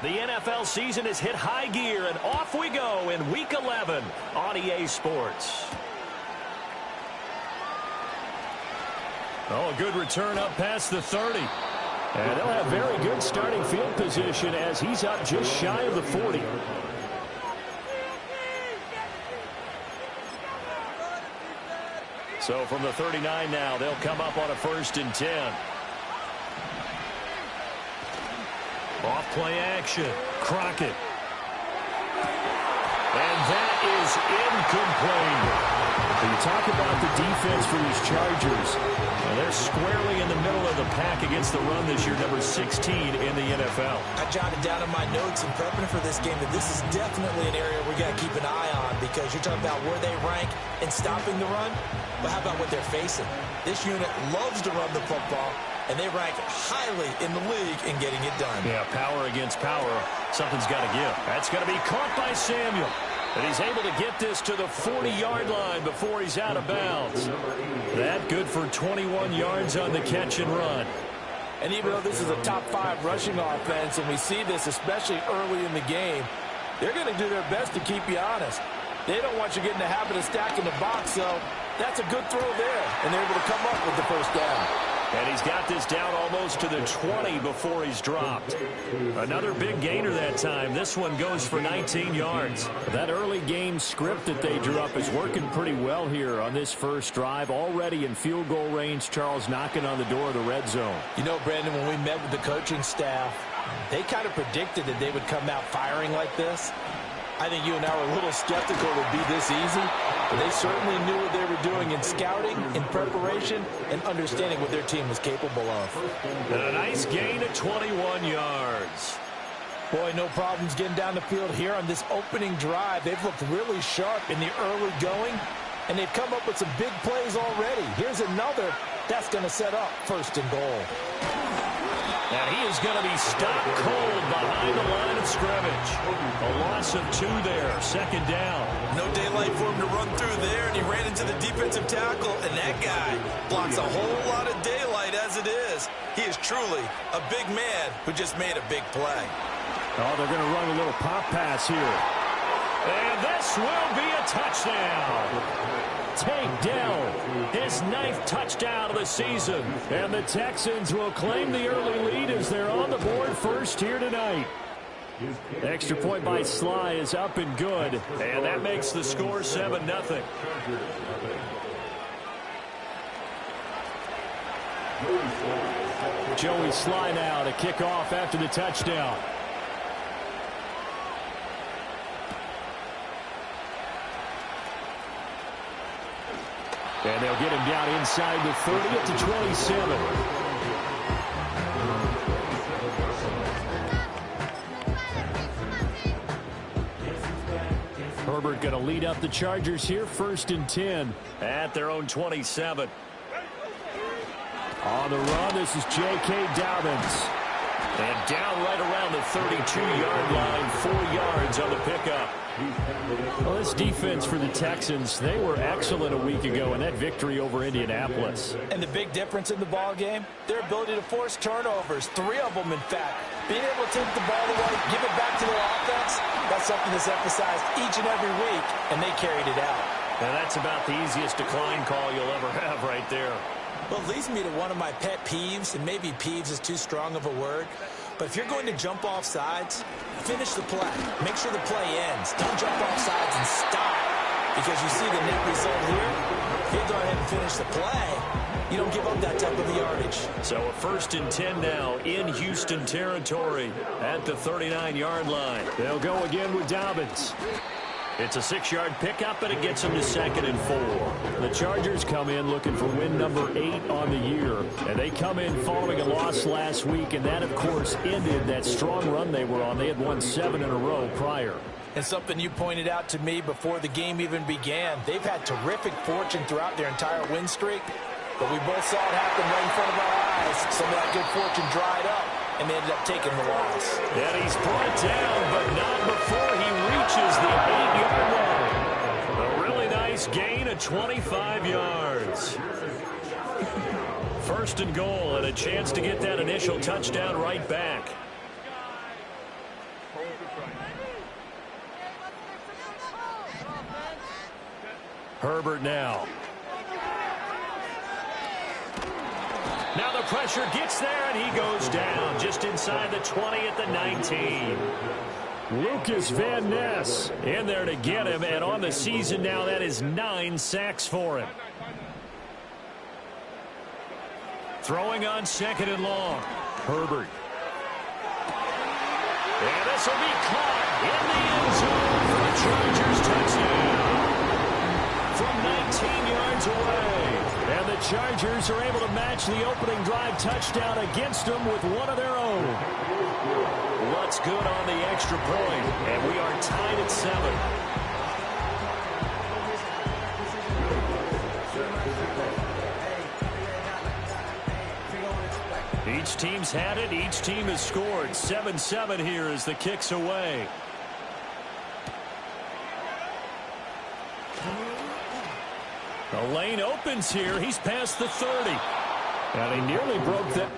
The NFL season has hit high gear, and off we go in Week 11 on EA Sports. Oh, a good return up past the 30. And they'll have very good starting field position as he's up just shy of the 40. So from the 39 now, they'll come up on a 1st and 10. Off play action. Crockett. And that is incomplete. You talk about the defense for these Chargers. Well, they're squarely in the middle of the pack against the run this year, number 16 in the NFL. I jotted down in my notes in prepping for this game that this is definitely an area we got to keep an eye on, because you're talking about where they rank in stopping the run. But how about what they're facing? This unit loves to run the football, and they rank highly in the league in getting it done. Yeah, power against power. Something's got to give. That's going to be caught by Samuel. And he's able to get this to the 40-yard line before he's out of bounds. That good for 21 yards on the catch and run. And even though this is a top 5 rushing offense, and we see this especially early in the game, they're going to do their best to keep you honest. They don't want you getting the habit of stacking the box, so that's a good throw there. And they're able to come up with the first down. And he's got this down almost to the 20 before he's dropped. Another big gainer that time. This one goes for 19 yards. That early game script that they drew up is working pretty well here on this first drive. Already in field goal range, Charles knocking on the door of the red zone. You know, Brandon, when we met with the coaching staff, they kind of predicted that they would come out firing like this. I think you and I were a little skeptical it would be this easy, but they certainly knew what they were doing in scouting, in preparation, and understanding what their team was capable of. And a nice gain of 21 yards. Boy, no problems getting down the field here on this opening drive. They've looked really sharp in the early going, and they've come up with some big plays already. Here's another that's going to set up 1st and goal. And he is going to be stopped cold behind the line of scrimmage. A loss of 2 there, 2nd down. No daylight for him to run through there, and he ran into the defensive tackle, and that guy blocks a whole lot of daylight as it is. He is truly a big man who just made a big play. Oh, they're going to run a little pop pass here. And this will be a touchdown. Take Dell, his 9th touchdown of the season. And the Texans will claim the early lead as they're on the board first here tonight. Extra point by Sly is up and good. And that makes the score 7-0. Joey Sly now to kick off after the touchdown. And they'll get him down inside the 30 at the 27. Herbert going to lead up the Chargers here, 1st and 10 at their own 27. On the run, this is J.K. Dobbins. And down right around the 32-yard line, 4 yards on the pickup. Well, this defense for the Texans, they were excellent a week ago in that victory over Indianapolis. And the big difference in the ball game, their ability to force turnovers, 3 of them, in fact. Being able to take the ball away, give it back to their offense, that's something that's emphasized each and every week, and they carried it out. Now, that's about the easiest decline call you'll ever have right there. Well, it leads me to one of my pet peeves, and maybe peeves is too strong of a word, but if you're going to jump off sides, finish the play. Make sure the play ends. Don't jump off sides and stop, because you see the net result here. If you go ahead and finish the play, you don't give up that type of yardage. So a 1st and 10 now in Houston territory at the 39-yard line. They'll go again with Dobbins. It's a 6-yard pickup, and it gets them to 2nd and 4. The Chargers come in looking for win number 8 on the year. And they come in following a loss last week, and that, of course, ended that strong run they were on. They had won 7 in a row prior. And something you pointed out to me before the game even began, they've had terrific fortune throughout their entire win streak. But we both saw it happen right in front of our eyes. Some of that good fortune dried up, and they ended up taking the loss. And he's brought down, but not before he reaches the 8-yard line. A really nice gain of 25 yards. 1st and goal, and a chance to get that initial touchdown right back. Herbert now. Now the pressure gets there, and he goes down just inside the 20 at the 19. Lucas Van Ness in there to get him, and on the season now, that is 9 sacks for him. Throwing on 2nd and long. Herbert. And this will be caught in the end zone for the Chargers touchdown. From 19 yards away. And the Chargers are able to match the opening drive touchdown against them with one of their own. What's good on the extra point? And we are tied at 7. Each team's had it. Each team has scored. 7-7 here as the kick's away. The lane opens here. He's past the 30. And he nearly broke that.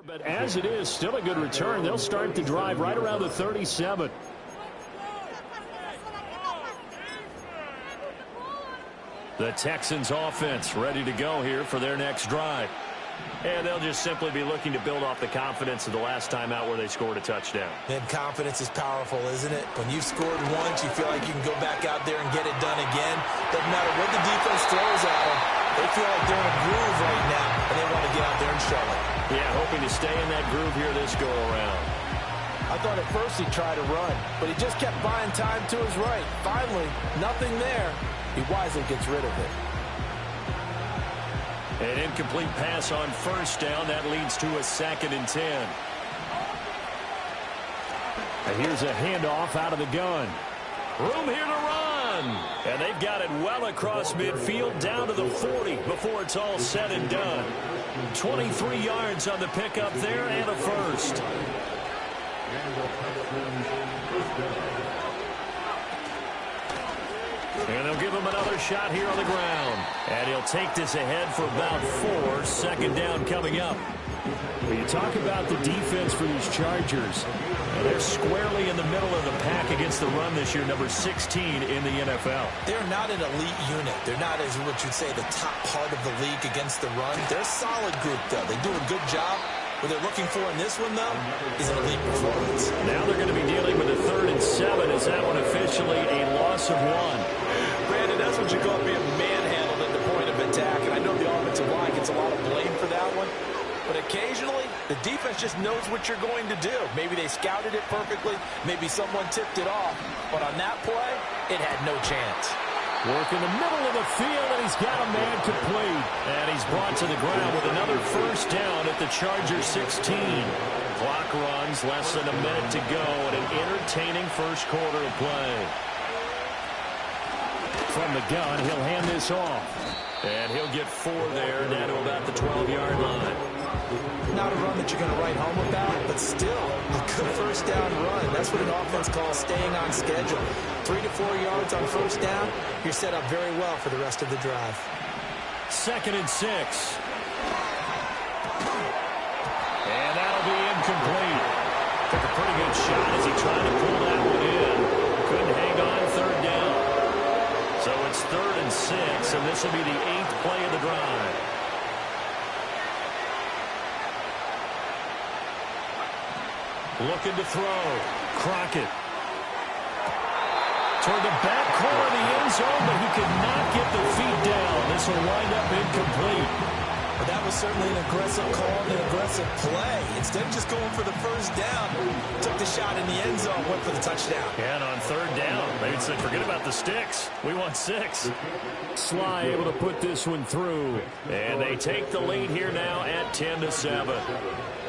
But as it is, still a good return. They'll start the drive right around the 37. The Texans offense ready to go here for their next drive. And they'll just simply be looking to build off the confidence of the last time out where they scored a touchdown. And confidence is powerful, isn't it? When you've scored once, you feel like you can go back out there and get it done again. Doesn't matter what the defense throws at them. They feel like they're in a groove right now, and they want to get out there and show it. Yeah, hoping to stay in that groove here this go-around. I thought at first he'd try to run, but he just kept buying time to his right. Finally, nothing there. He wisely gets rid of it. An incomplete pass on first down. That leads to a 2nd and 10. And here's a handoff out of the gun. Room here to run. And they've got it well across midfield down to the 40 before it's all said and done. 23 yards on the pickup there and a first. And they'll give him another shot here on the ground. And he'll take this ahead for about 4. 2nd down coming up. When you talk about the defense for these Chargers, they're squarely in the middle of the pack against the run this year, number 16 in the NFL. They're not an elite unit. They're not, as what you'd say, the top part of the league against the run. They're a solid group, though. They do a good job. What they're looking for in this one, though, is an elite performance. Now they're going to be dealing with a 3rd and 7. Is that one officially a loss of 1? Brandon, that's what you call being manhandled at the point of attack, and I know the offensive line gets a lot of blame for that one. But occasionally, the defense just knows what you're going to do. Maybe they scouted it perfectly. Maybe someone tipped it off. But on that play, it had no chance. Work in the middle of the field, and he's got a man complete. And he's brought to the ground with another first down at the Chargers 16. Clock runs, less than a minute to go, and an entertaining first quarter of play. From the gun, he'll hand this off. And he'll get 4 there, down to about the 12-yard line. Not a run that you're going to write home about, but still a good first down run. That's what an offense calls staying on schedule. 3 to 4 yards on first down, you're set up very well for the rest of the drive. 2nd and 6. And that'll be incomplete. Took a pretty good shot as he tried to pull that one in. Couldn't hang on 3rd down. So it's 3rd and 6, and this will be the 8th play of the drive. Looking to throw. Crockett. Toward the back corner of the end zone, but he could not get the feet down. This will wind up incomplete. But that was certainly an aggressive call and an aggressive play. Instead of just going for the first down, took the shot in the end zone, went for the touchdown. And on third down, they'd say, forget about the sticks. We want 6. Sly able to put this one through. And they take the lead here now at 10-7.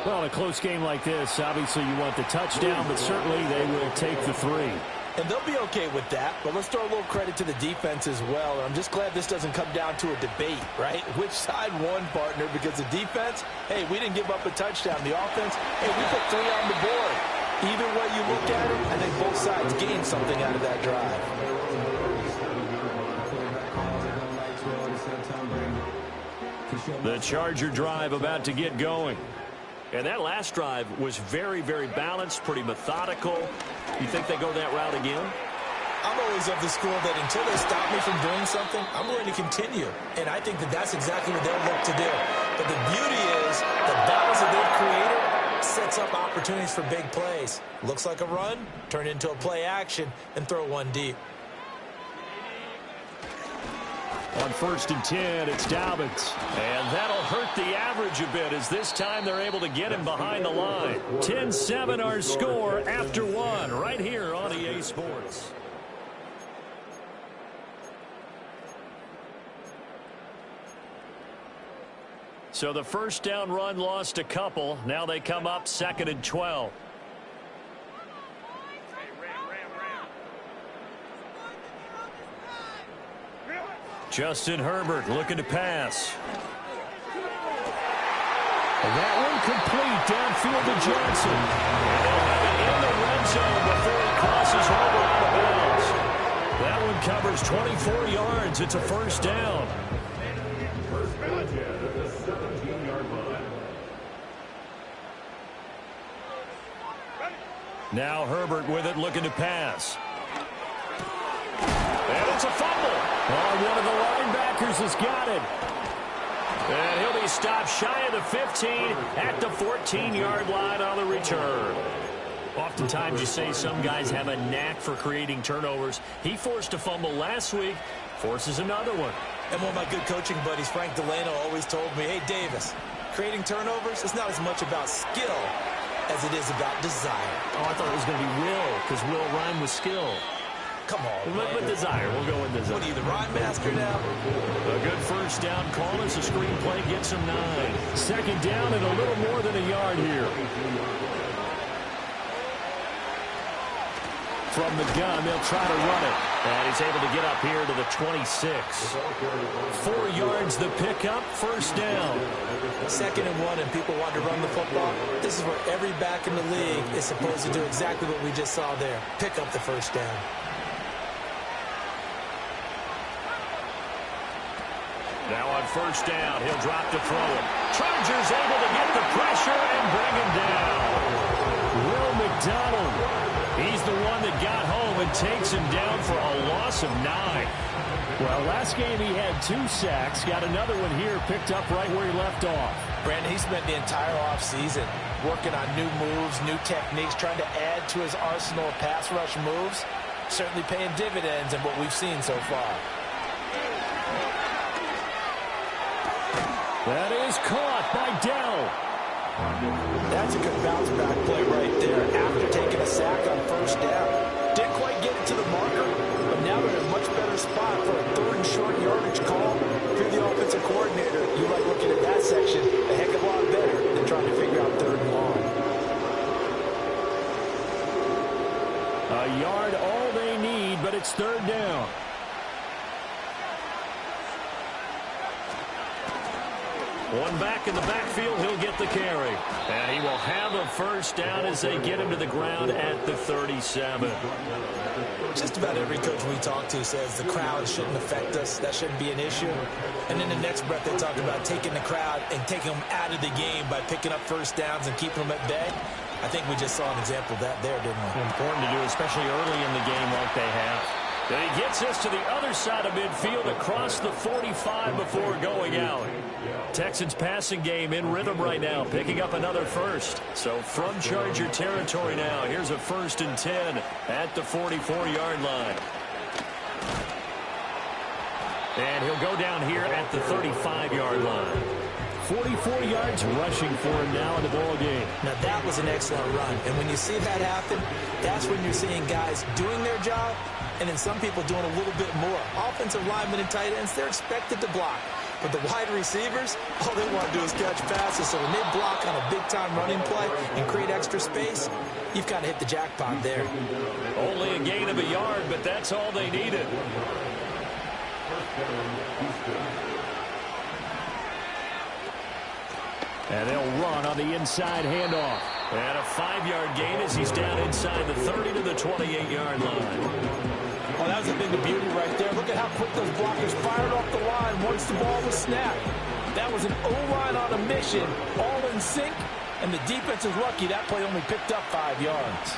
Well, in a close game like this, obviously you want the touchdown, but certainly they will take the 3. And they'll be okay with that, but let's throw a little credit to the defense as well. I'm just glad this doesn't come down to a debate, right? Which side won, partner? Because the defense, hey, we didn't give up a touchdown. The offense, hey, we put 3 on the board. Either way you look at it, I think both sides gained something out of that drive. The Charger drive about to get going. And that last drive was very, very balanced, pretty methodical. You think they go that route again? I'm always of the school that until they stop me from doing something, I'm going to continue. And I think that that's exactly what they'll look to do. But the beauty is the balance that they've created sets up opportunities for big plays. Looks like a run, turn into a play action, and throw one deep. On 1st and 10, it's Dobbins. And that'll hurt the average a bit as this time they're able to get him behind the line. 10-7 our score after 1 right here on EA Sports. So the first down run lost a couple. Now they come up 2nd and 12. Justin Herbert looking to pass. And that one complete downfield to Johnson. And they'll have it in the red zone before he crosses over out of bounds. That one covers 24 yards. It's a first down. Now Herbert with it looking to pass. And it's a fumble. Oh, one of the linebackers has got it. And he'll be stopped shy of the 15 at the 14-yard line on the return. Oftentimes you say some guys have a knack for creating turnovers. He forced a fumble last week, forces another one. And one of my good coaching buddies, Frank Delano, always told me, hey, Davis, creating turnovers is not as much about skill as it is about desire. Oh, I thought it was going to be will, because will rhyme with skill. Come on, man. With desire. We'll go with desire. What are you, the rhyme master now? A good first down call as the screenplay gets him 9. 2nd down and a little more than a yard here. From the gun, they'll try to run it. And he's able to get up here to the 26. 4 yards the pickup, first down. 2nd and 1, and people want to run the football. This is where every back in the league is supposed to do exactly what we just saw there. Pick up the first down. Now on first down, he'll drop to throw it. Chargers able to get the pressure and bring him down. Will McDonald, he's the one that got home and takes him down for a loss of 9. Well, last game he had 2 sacks. Got another one here picked up right where he left off. Brandon, he spent the entire offseason working on new moves, new techniques, trying to add to his arsenal of pass rush moves. Certainly paying dividends in what we've seen so far. That is caught by Dell. That's a good bounce back play right there after taking a sack on first down. Didn't quite get it to the marker, but now they're in a much better spot for a 3rd and short yardage call. If you're the offensive coordinator, you like looking at that section a heck of a lot better than trying to figure out 3rd and long. A yard all they need, but it's 3rd down. One back in the backfield, he'll get the carry. And he will have a first down as they get him to the ground at the 37. Just about every coach we talk to says the crowd shouldn't affect us. That shouldn't be an issue. And in the next breath, they talk about taking the crowd and taking them out of the game by picking up first downs and keeping them at bay. I think we just saw an example of that there, didn't we? Important to do, especially early in the game like they have. And he gets us to the other side of midfield across the 45 before going out. Texans passing game in rhythm right now, picking up another first. So from Charger territory now, here's a 1st and 10 at the 44-yard line. And he'll go down here at the 35-yard line. 44 yards rushing for him now in the ball game. Now that was an excellent run. And when you see that happen, that's when you're seeing guys doing their job and then some people doing a little bit more. Offensive linemen and tight ends, they're expected to block. But the wide receivers, all they want to do is catch passes. So when they block on a big-time running play and create extra space, you've kind of hit the jackpot there. Only a gain of a yard, but that's all they needed. And they'll run on the inside handoff. And a 5-yard gain as he's down inside the 30 to the 28-yard line. Well, that was a thing of beauty right there. Look at how quick those blockers fired off the line once the ball was snapped. That was an O-line on a mission, all in sync, and the defense is lucky that play only picked up 5 yards.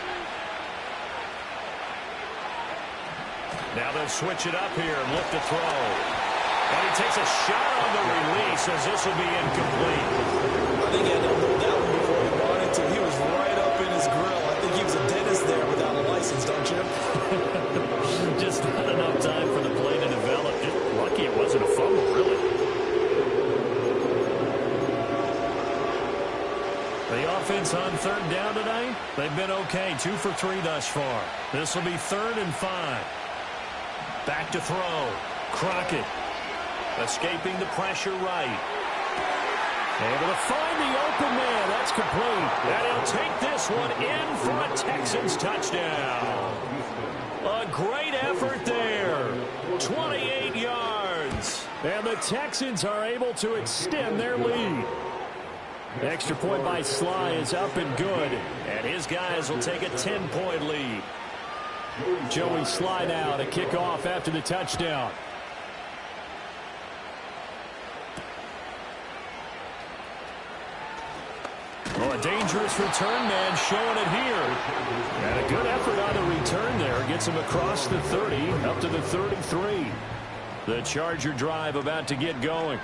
Now they'll switch it up here and look to throw. And he takes a shot on the release as this will be incomplete. I think he had to hold that one before he wanted to. He was right up in his grill. I think he was a dentist there without a license, don't you? Just not enough time for the play to develop. Just lucky it wasn't a fumble, really. The offense on 3rd down tonight, they've been okay. 2 for 3 thus far. This will be 3rd and 5. Back to throw. Crockett. Escaping the pressure right. Able to find the open man. That's complete. And he'll take this one in for a Texans touchdown. A great effort there. 28 yards. And the Texans are able to extend their lead. Extra point by Sly is up and good. And his guys will take a 10-point lead. Joey Sly now to kick off after the touchdown. Oh, a dangerous return man showing it here. And a good effort on the return there. Gets him across the 30 up to the 33. The Charger drive about to get going.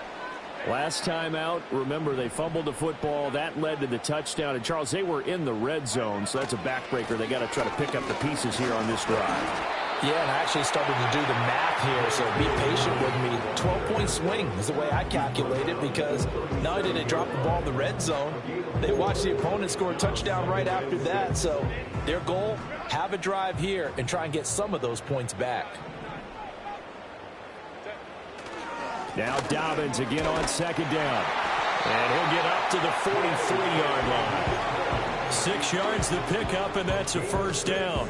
Last time out, remember, they fumbled the football. That led to the touchdown. And, Charles, they were in the red zone, so that's a backbreaker. They got to try to pick up the pieces here on this drive. Yeah, and I actually started to do the math here, so be patient with me. 12-point swing is the way I calculate it, because not only did they drop the ball in the red zone, they watched the opponent score a touchdown right after that. So their goal, have a drive here and try and get some of those points back. Now Dobbins again on 2nd down. And he'll get up to the 43-yard line. 6 yards to pick up, and that's a 1st down.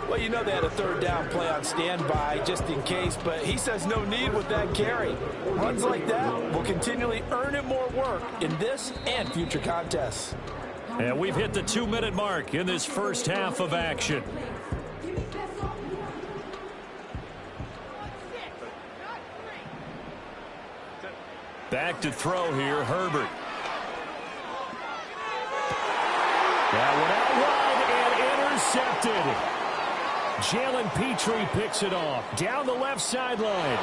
Well, you know they had a 3rd down play on standby just in case, but he says no need with that carry. Runs like that will continually earn him more work in this and future contests. And we've hit the 2-minute mark in this first half of action. Back to throw here, Herbert. That one out wide and intercepted. Jalen Petrie picks it off down the left sideline.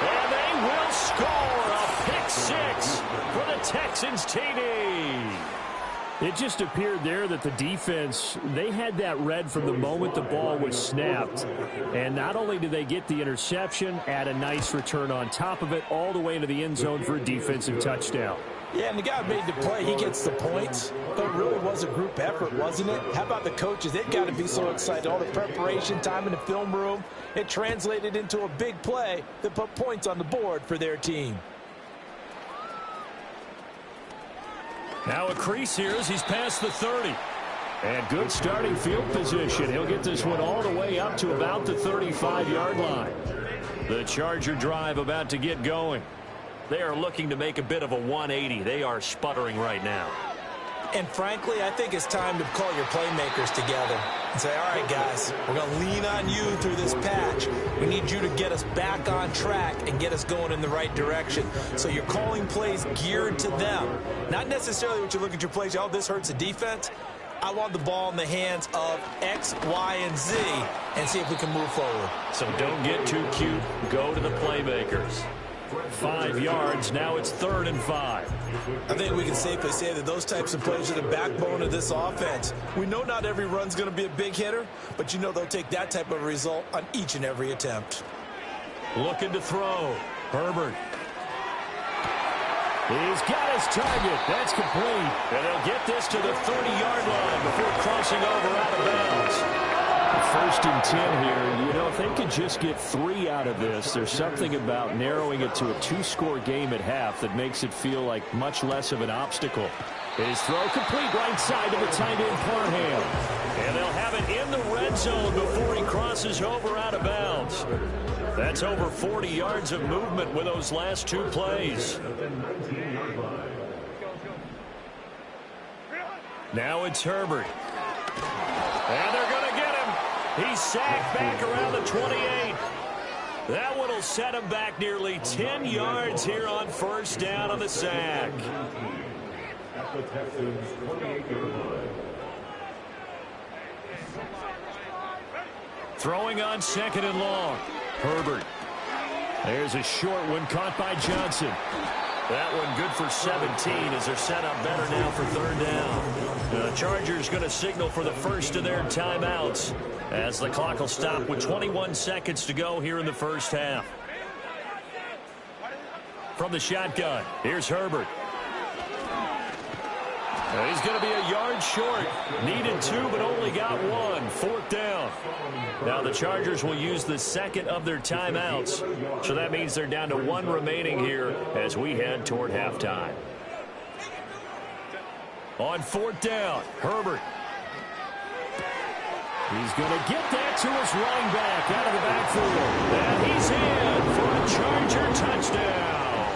And they will score a pick 6 for the Texans TD. It just appeared there that the defense, they had that read from the moment the ball was snapped. And not only did they get the interception, add a nice return on top of it, all the way into the end zone for a defensive touchdown. Yeah, and the guy made the play. He gets the points. But it really was a group effort, wasn't it? How about the coaches? They've got to be so excited. All the preparation time in the film room, it translated into a big play that put points on the board for their team. Now a crease here as he's past the 30. And good starting field position. He'll get this one all the way up to about the 35-yard line. The Charger drive about to get going. They are looking to make a bit of a 180. They are sputtering right now. And frankly, I think it's time to call your playmakers together and say, all right, guys, we're going to lean on you through this patch. We need you to get us back on track and get us going in the right direction. So you're calling plays geared to them. Not necessarily what you look at your plays, oh, this hurts the defense. I want the ball in the hands of X, Y, and Z and see if we can move forward. So don't get too cute. Go to the playmakers. 5 yards. Now it's 3rd and 5. I think we can safely say that those types of plays are the backbone of this offense. We know not every run's going to be a big hitter, but you know they'll take that type of result on each and every attempt. Looking to throw. Herbert. He's got his target. That's complete. And they'll get this to the 30-yard line before crossing over out of bounds. 1st and 10 here. You know, if they could just get 3 out of this, there's something about narrowing it to a 2-score game at half that makes it feel like much less of an obstacle. His throw complete right side to the tight end Parham. And they'll have it in the red zone before he crosses over out of bounds. That's over 40 yards of movement with those last 2 plays. Now it's Herbert. And they're going to get him. He's sacked back around the 28. That one will set him back nearly 10 yards here on 1st down on the sack. Throwing on 2nd and long. Herbert. There's a short one caught by Johnson. That one good for 17 as they're set up better now for 3rd down. The Chargers going to signal for the first of their timeouts as the clock will stop with 21 seconds to go here in the 1st half. From the shotgun, here's Herbert. He's going to be a yard short. Needed 2, but only got 1. 4th down. Now the Chargers will use the 2nd of their timeouts. So that means they're down to 1 remaining here as we head toward halftime. On 4th down, Herbert. He's going to get that to his running back out of the backfield. And he's in for a Charger touchdown.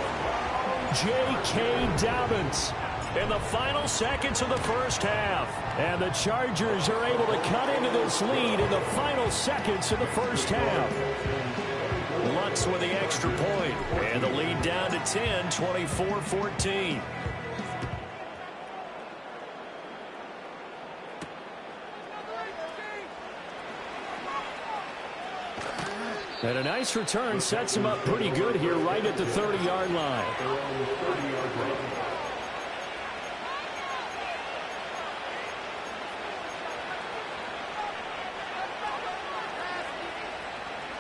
J.K. Dobbins. In the final seconds of the 1st half. And the Chargers are able to cut into this lead in the final seconds of the 1st half. Lutz with the extra point. And the lead down to 10, 24-14. And a nice return sets him up pretty good here right at the 30-yard line.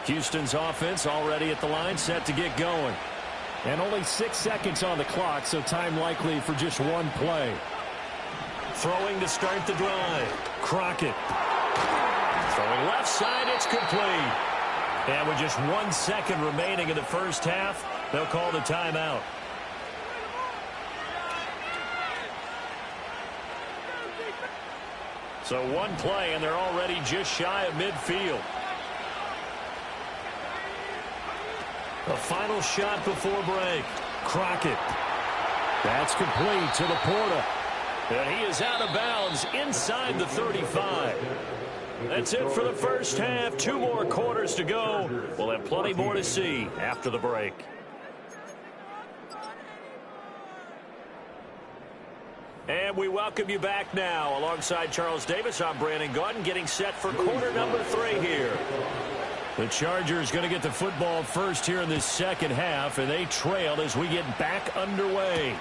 Houston's offense already at the line, set to get going. And only 6 seconds on the clock, so time likely for just 1 play. Throwing to start the drive. Crockett. Throwing left side, it's complete. And with just 1 second remaining in the 1st half, they'll call the timeout. So 1 play, and they're already just shy of midfield. The final shot before break. Crockett. That's complete to Laporta. And he is out of bounds inside the 35. That's it for the 1st half. 2 more quarters to go. We'll have plenty more to see after the break. And we welcome you back now. Alongside Charles Davis, I'm Brandon Gaudin, getting set for quarter number 3 here. The Chargers going to get the football first here in this 2nd half, and they trail as we get back underway.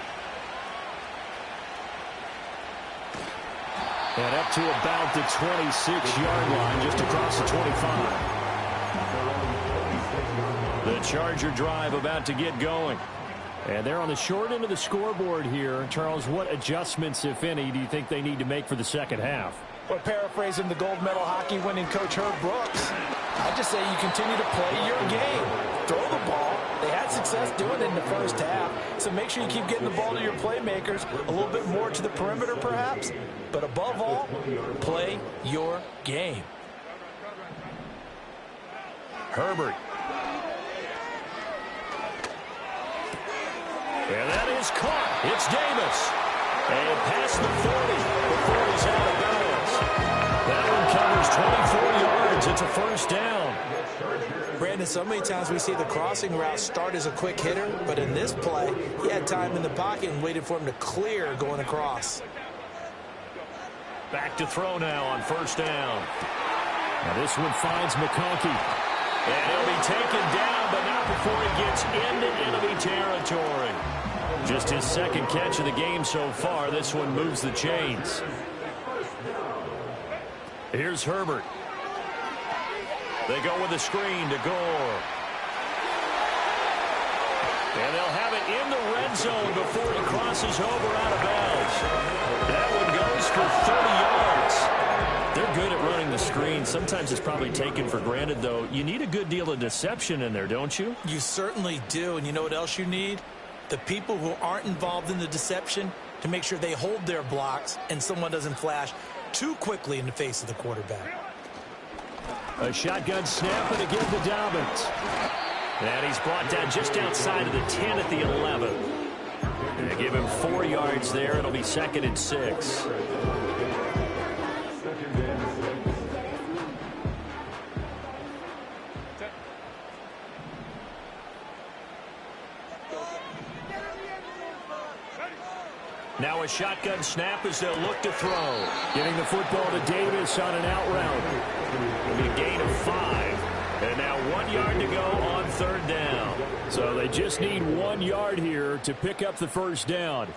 And up to about the 26-yard line, just across the 25. The Charger drive about to get going. And they're on the short end of the scoreboard here. Charles, what adjustments, if any, do you think they need to make for the 2nd half? Well, paraphrasing the gold medal hockey winning coach Herb Brooks, I just say you continue to play your game. Throw the ball. They had success doing it in the 1st half, so make sure you keep getting the ball to your playmakers, a little bit more to the perimeter perhaps, but above all, play your game. Herbert. And that is caught. It's Davis. And past the 40 before he's out of bounds. That one covers 24 yards. It's a 1st down. Brandon, so many times we see the crossing route start as a quick hitter, but in this play, he had time in the pocket and waited for him to clear going across. Back to throw now on first down. Now this one finds McConkey. And he'll be taken down, but not before he gets into enemy territory. Just his second catch of the game so far. This one moves the chains. Here's Herbert. They go with a screen to Gore. And they'll have it in the red zone before he crosses over out of bounds. That one goes for 30 yards. They're good at running the screen. Sometimes it's probably taken for granted, though. You need a good deal of deception in there, don't you? You certainly do. And you know what else you need? The people who aren't involved in the deception to make sure they hold their blocks and someone doesn't flash too quickly in the face of the quarterback. A shotgun snap and again to Dobbins. And he's brought down just outside of the 10 at the 11. And they give him 4 yards there. It'll be 2nd and 6. Now a shotgun snap as they'll look to throw. Getting the football to Davis on an out route. It'll be a gain of 5. And now 1 yard to go on third down. So they just need 1 yard here to pick up the first down.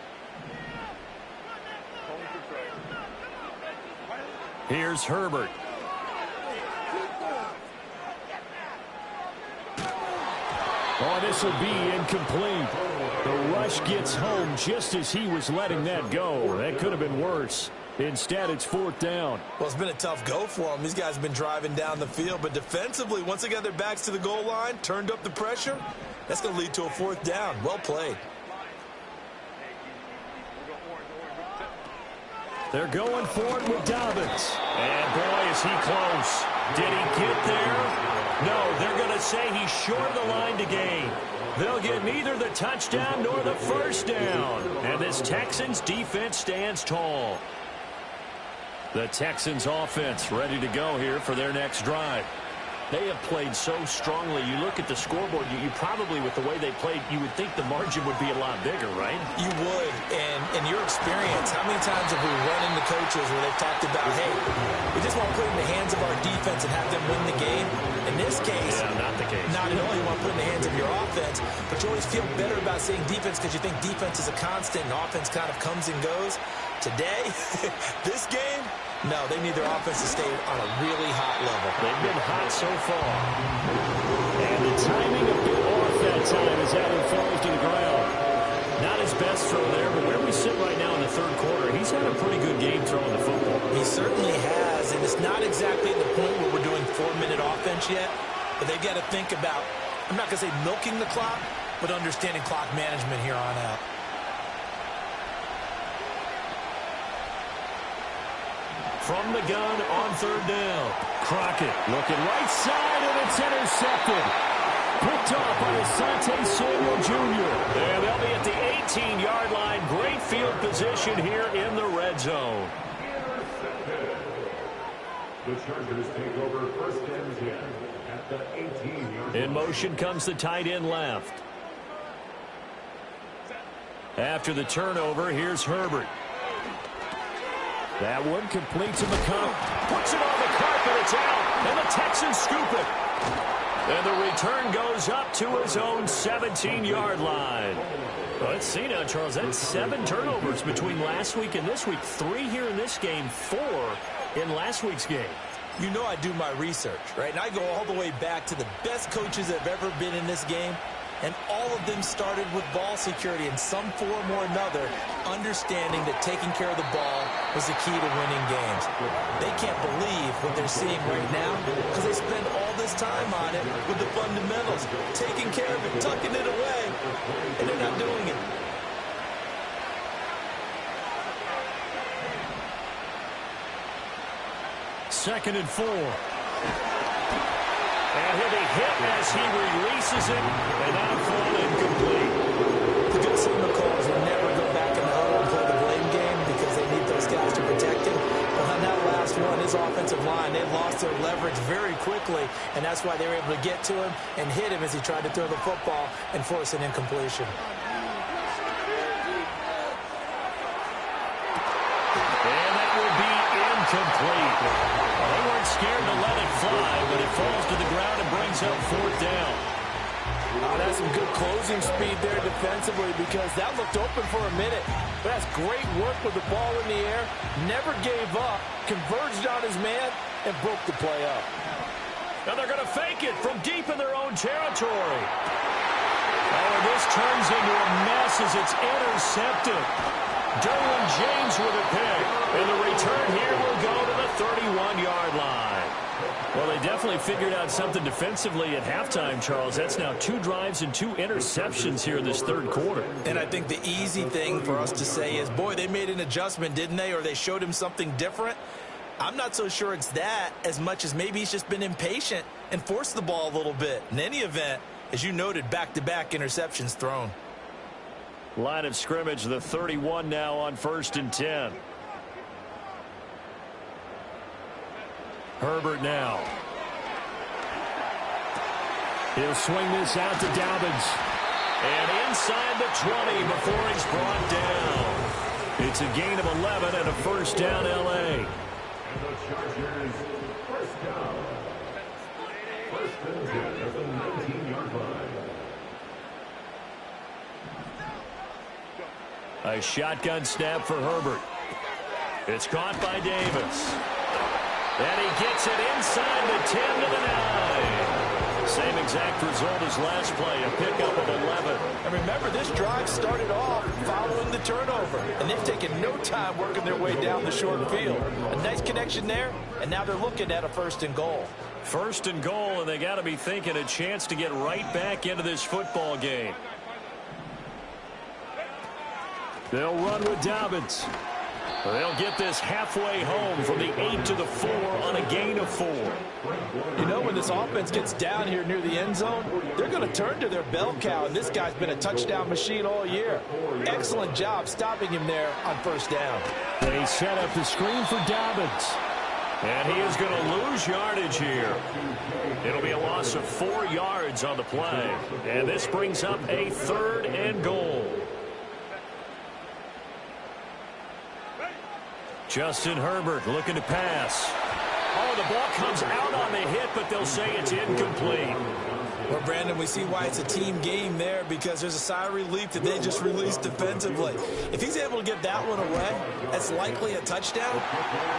Here's Herbert. Oh, this will be incomplete. The rush gets home just as he was letting that go. That could have been worse. Instead, it's 4th down. Well, it's been a tough go for them. These guys have been driving down the field. But defensively, once they got their backs to the goal line, turned up the pressure, that's going to lead to a 4th down. Well played. They're going for it with Dobbins. And, boy, is he close. Did he get there? No, they're going to say he's short of the line to gain. They'll get neither the touchdown nor the first down. And this Texans defense stands tall. The Texans offense ready to go here for their next drive. They have played so strongly. You look at the scoreboard, you probably, with the way they played, you would think the margin would be a lot bigger, right? You would. And in your experience, how many times have we run into coaches where they've talked about, hey, we just want to put it in the hands of our defense and have them win the game? In this case, not the case. Not at all. You want to put it in the hands of your offense, but you always feel better about saying defense because you think defense is a constant and offense kind of comes and goes. Today, this game, no, they need their offense to stay on a really hot level. They've been hot so far. And the timing a bit off that time as Allen falls to the ground. Not his best throw there, but where we sit right now in the third quarter, he's had a pretty good game throwing the football. He certainly has, and it's not exactly the point where we're doing 4-minute offense yet, but they've got to think about, I'm not going to say milking the clock, but understanding clock management here on out. From the gun on third down. Crockett looking right side, and it's intercepted. Picked off by Asante Samuel Jr. And they'll be at the 18-yard line. Great field position here in the red zone. The Chargers take over 1st and 10 at the 18-yard line. In motion comes the tight end left. After the turnover, here's Herbert. That one complete to McConkey. Puts it on the carpet. It's out. And the Texans scoop it. And the return goes up to his own 17-yard line. Let's see now, Charles. That's 7 turnovers between last week and this week. 3 here in this game, 4 in last week's game. You know I do my research, right? And I go all the way back to the best coaches that have ever been in this game. And all of them started with ball security in some form or another, understanding that taking care of the ball was the key to winning games. They can't believe what they're seeing right now because they spend all this time on it with the fundamentals, taking care of it, tucking it away, and they're not doing it. Second and 4. And he'll be hit as he releases it, and that'll fall incomplete. The good signal calls will never go back in the huddle and play the blame game because they need those guys to protect him. But on that last one, his offensive line, they lost their leverage very quickly, and that's why they were able to get to him and hit him as he tried to throw the football and force an incompletion. And that will be incomplete. Well, they weren't scared to let it fly, but it falls to the ground and brings up fourth down. That's some good closing speed there defensively because that looked open for a minute. But that's great work with the ball in the air. Never gave up, converged on his man, and broke the play up. Now they're going to fake it from deep in their own territory. Oh, and this turns into a mess as it's intercepted. Derwin James with a pick. And the return here will go to the 31-yard line. Well, they definitely figured out something defensively at halftime, Charles. That's now 2 drives and 2 interceptions here in this third quarter. And I think the easy thing for us to say is, boy, they made an adjustment, didn't they? Or they showed him something different. I'm not so sure it's that as much as maybe he's just been impatient and forced the ball a little bit. In any event, as you noted, back-to-back interceptions thrown. Line of scrimmage, the 31 now on 1st and 10. Herbert now. He'll swing this out to Dobbins. And inside the 20 before he's brought down. It's a gain of 11 and a first down, L.A. And the Chargers, first down. First and 10 at the 19-yard line. A shotgun snap for Herbert. It's caught by Davis. And he gets it inside the 10 to the 9. Same exact result as last play, a pickup of 11. And remember, this drive started off following the turnover. And they've taken no time working their way down the short field. A nice connection there, and now they're looking at a 1st and goal. 1st and goal, and they got to be thinking a chance to get right back into this football game. They'll run with Dobbins. They'll get this halfway home from the 8 to the 4 on a gain of 4. You know, when this offense gets down here near the end zone, they're going to turn to their bell cow, and this guy's been a touchdown machine all year. Excellent job stopping him there on 1st down. They set up the screen for Dobbins. And he is going to lose yardage here. It'll be a loss of 4 yards on the play. And this brings up a 3rd and goal. Justin Herbert looking to pass. Oh, the ball comes out on the hit, but they'll say it's incomplete. Well, Brandon, we see why it's a team game there because there's a sigh of relief that they just released defensively. If he's able to get that one away, that's likely a touchdown.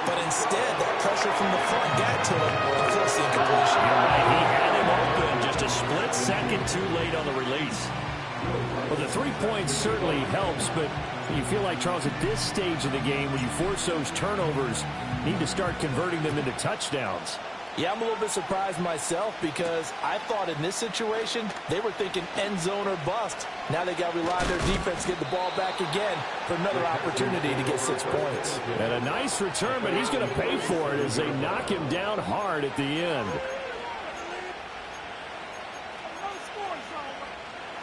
But instead, that pressure from the front got to him and forced the incompletion. You're right. He had him open just a split second too late on the release. Well, the 3 points certainly helps, but you feel like, Charles, at this stage of the game, when you force those turnovers, need to start converting them into touchdowns. Yeah, I'm a little bit surprised myself because I thought in this situation they were thinking end zone or bust. Now they got to rely on their defense to get the ball back again for another opportunity to get 6 points. And a nice return, but he's going to pay for it as they knock him down hard at the end.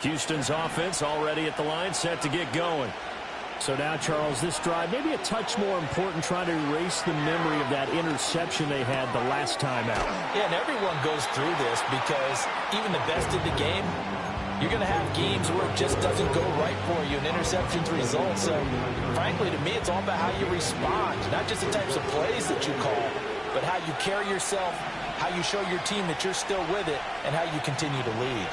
Houston's offense already at the line, set to get going. So now, Charles, this drive maybe a touch more important, trying to erase the memory of that interception they had the last time out. Yeah, and everyone goes through this because even the best in the game, you're going to have games where it just doesn't go right for you, and interceptions result. So, frankly, to me, it's all about how you respond, not just the types of plays that you call, but how you carry yourself, how you show your team that you're still with it, and how you continue to lead.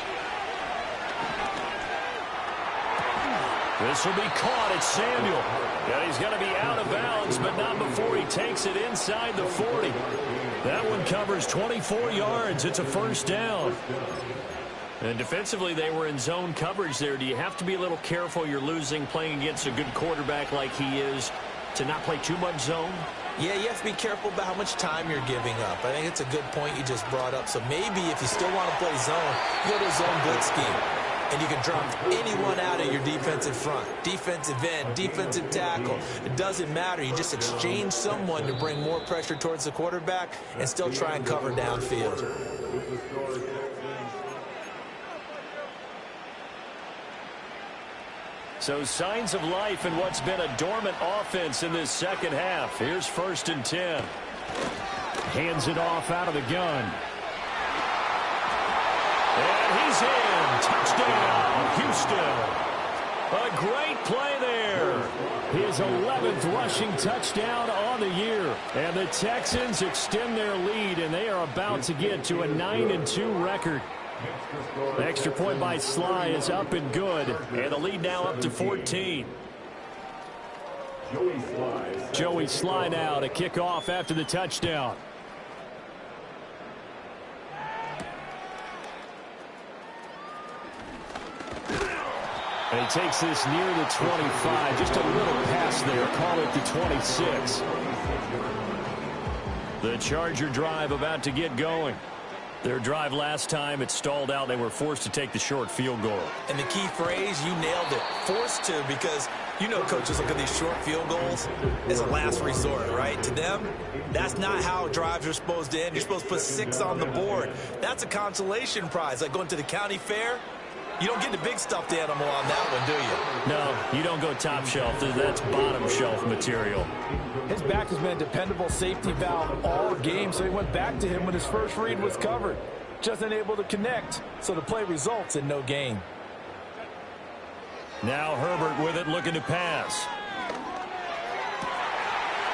This will be caught. It's Samuel. Yeah, he's going to be out of bounds, but not before he takes it inside the 40. That one covers 24 yards. It's a first down. And defensively, they were in zone coverage there. Do you have to be a little careful? You're losing playing against a good quarterback like he is to not play too much zone? Yeah, you have to be careful about how much time you're giving up. I think it's a good point you just brought up. So maybe if you still want to play zone, you go to a zone blitz scheme. And you can drop anyone out of your defensive front. Defensive end, defensive tackle. It doesn't matter. You just exchange someone to bring more pressure towards the quarterback and still try and cover downfield. So signs of life in what's been a dormant offense in this second half. Here's 1st and 10. Hands it off out of the gun. And he's in. Touchdown, Houston. A great play there. His 11th rushing touchdown on the year. And the Texans extend their lead, and they are about to get to a 9-2 record. The extra point by Sly is up and good. And the lead now up to 14. Joey Sly now to kick off after the touchdown. And he takes this near the 25. Just a little pass there. Call it the 26. The Charger drive about to get going. Their drive last time, it stalled out. They were forced to take the short field goal. And the key phrase, you nailed it. Forced to, because you know coaches look at these short field goals as a last resort, right? To them, that's not how drives are supposed to end. You're supposed to put 6 on the board. That's a consolation prize. Like going to the county fair, you don't get the big stuffed animal on that one, do you? No, you don't go top shelf. That's bottom shelf material. His back has been a dependable safety valve all game, so he went back to him when his first read was covered. Just unable to connect, so the play results in no gain. Now Herbert with it, looking to pass.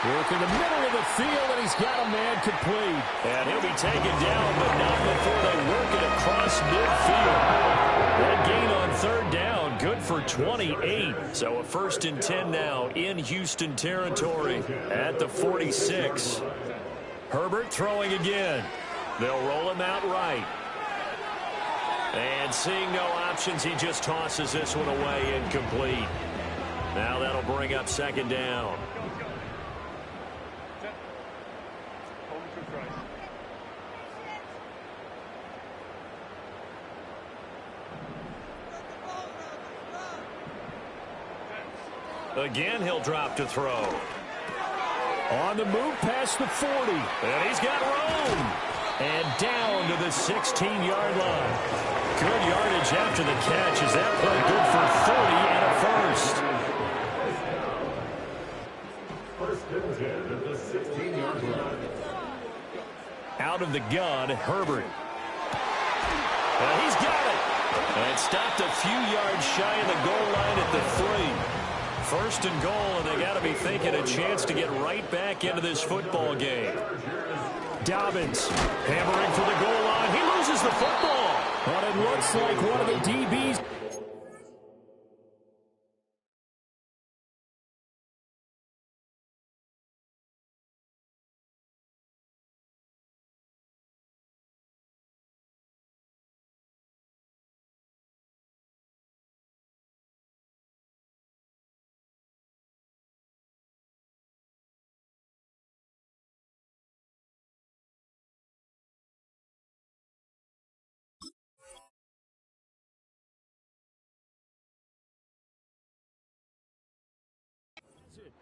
Work in the middle of the field, and he's got a man complete. And he'll be taken down, but not before they work it across midfield. That gain on 3rd down, good for 28. So a 1st and 10 now in Houston territory at the 46. Herbert throwing again. They'll roll him out right. And seeing no options, he just tosses this one away, incomplete. Now that'll bring up 2nd down. Again, he'll drop to throw. On the move past the 40. And he's got room. And down to the 16-yard line. Good yardage after the catch. Is that play good for 40 and a first? 1st and 10 at the 16-yard line. Out of the gun, Herbert. And he's got it. And stopped a few yards shy of the goal line at the 3. 1st and goal, and they got to be thinking a chance to get right back into this football game. Dobbins hammering for the goal line. He loses the football. But it looks like one of the DBs.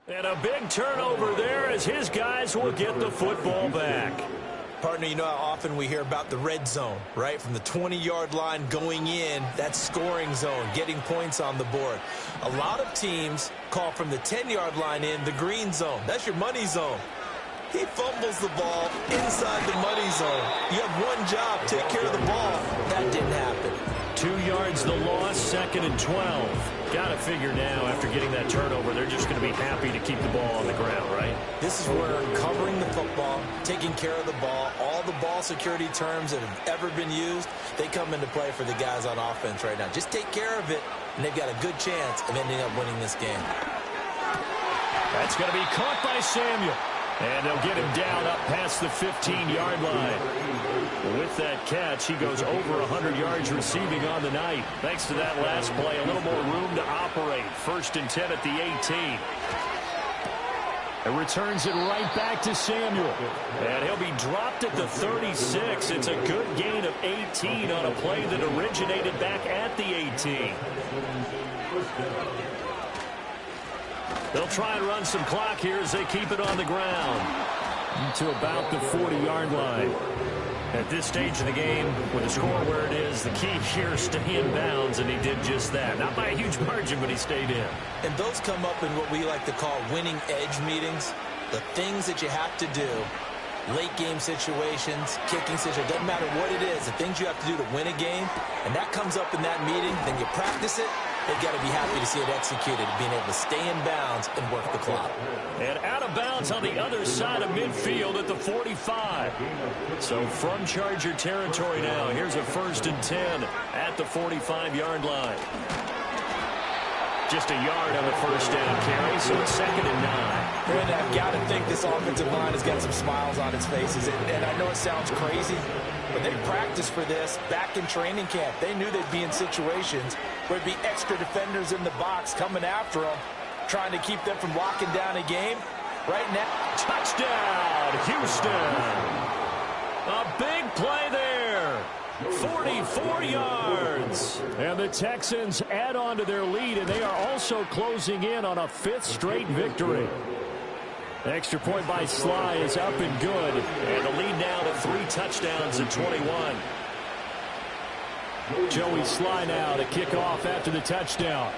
And a big turnover there as his guys will get the football back. Partner, you know how often we hear about the red zone, right? From the 20-yard line going in, that scoring zone, getting points on the board. A lot of teams call from the 10-yard line in the green zone. That's your money zone. He fumbles the ball inside the money zone. You have one job, take care of the ball. That didn't happen. 2 yards the loss, 2nd and 12. Got to figure now, after getting that turnover, they're just going to be happy to keep the ball on the ground, right? This is where covering the football, taking care of the ball, all the ball security terms that have ever been used, they come into play for the guys on offense right now. Just take care of it, and they've got a good chance of ending up winning this game. That's going to be caught by Samuel. And they'll get him down up past the 15-yard line. With that catch, he goes over 100 yards receiving on the night. Thanks to that last play, a little more room to operate. 1st and 10 at the 18. And returns it right back to Samuel. And he'll be dropped at the 36. It's a good gain of 18 on a play that originated back at the 18. They'll try and run some clock here as they keep it on the ground. To about the 40-yard line. At this stage of the game, with the score where it is, the key here is stay in bounds, and he did just that. Not by a huge margin, but he stayed in. And those come up in what we like to call winning edge meetings. The things that you have to do, late game situations, kicking situations, doesn't matter what it is, the things you have to do to win a game, and that comes up in that meeting, then you practice it, They've got to be happy to see it executed, being able to stay in bounds and work the clock. And out of bounds on the other side of midfield at the 45. So from Charger territory now, here's a 1st and 10 at the 45-yard line. Just a yard on the first down carry, so it's 2nd and 9. And I've got to think this offensive line has got some smiles on its faces. And I know it sounds crazy, but they practiced for this back in training camp. They knew they'd be in situations where there'd be extra defenders in the box coming after them, trying to keep them from locking down a game. Right now, touchdown, Houston. A big play there. 44 yards. And the Texans add on to their lead, and they are also closing in on a 5th straight victory. Extra point by Sly is up and good. And the lead now to 3 touchdowns at 21. Joey Sly now to kick off after the touchdown.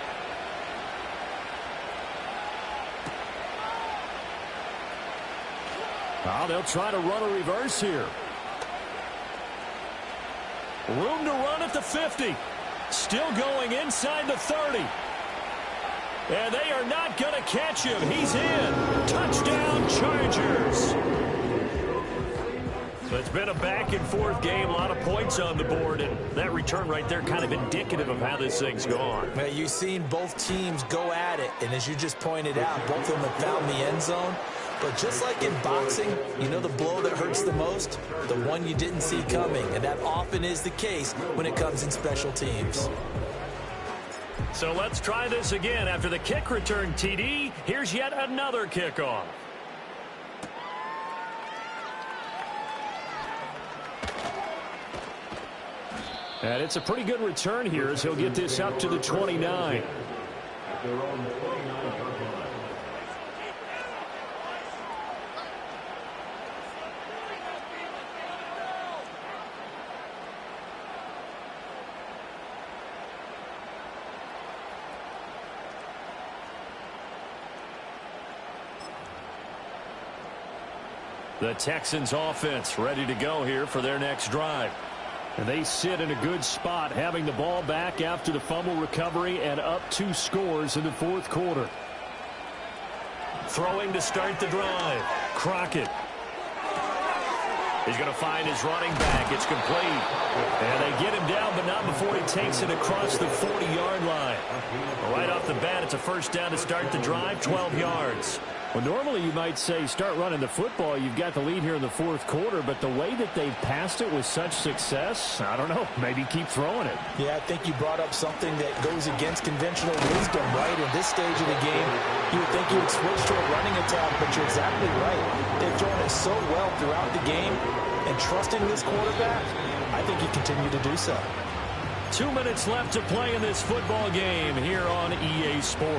Well, they'll try to run a reverse here. Room to run at the 50. Still going inside the 30. And they are not going to catch him. He's in. Touchdown, Chargers. So it's been a back-and-forth game, a lot of points on the board, and that return right there kind of indicative of how this thing's gone. Well, you've seen both teams go at it, and as you just pointed out, both of them have found the end zone. But just like in boxing, you know the blow that hurts the most? The one you didn't see coming, and that often is the case when it comes in special teams. So let's try this again. After the kick return, TD, here's yet another kickoff. And it's a pretty good return here as he'll get this up to the 29. The Texans offense ready to go here for their next drive. And they sit in a good spot, having the ball back after the fumble recovery and up 2 scores in the 4th quarter. Throwing to start the drive. Crockett. He's going to find his running back. It's complete. And they get him down, but not before he takes it across the 40-yard line. Right off the bat, it's a 1st down to start the drive, 12 yards. Well, normally you might say start running the football. You've got the lead here in the 4th quarter, but the way that they've passed it with such success, I don't know, maybe keep throwing it. Yeah, I think you brought up something that goes against conventional wisdom, right? In this stage of the game, you would think you would switch to a running attack, but you're exactly right. They've thrown it so well throughout the game, and trusting this quarterback, I think you continue to do so. 2 minutes left to play in this football game here on EA Sports.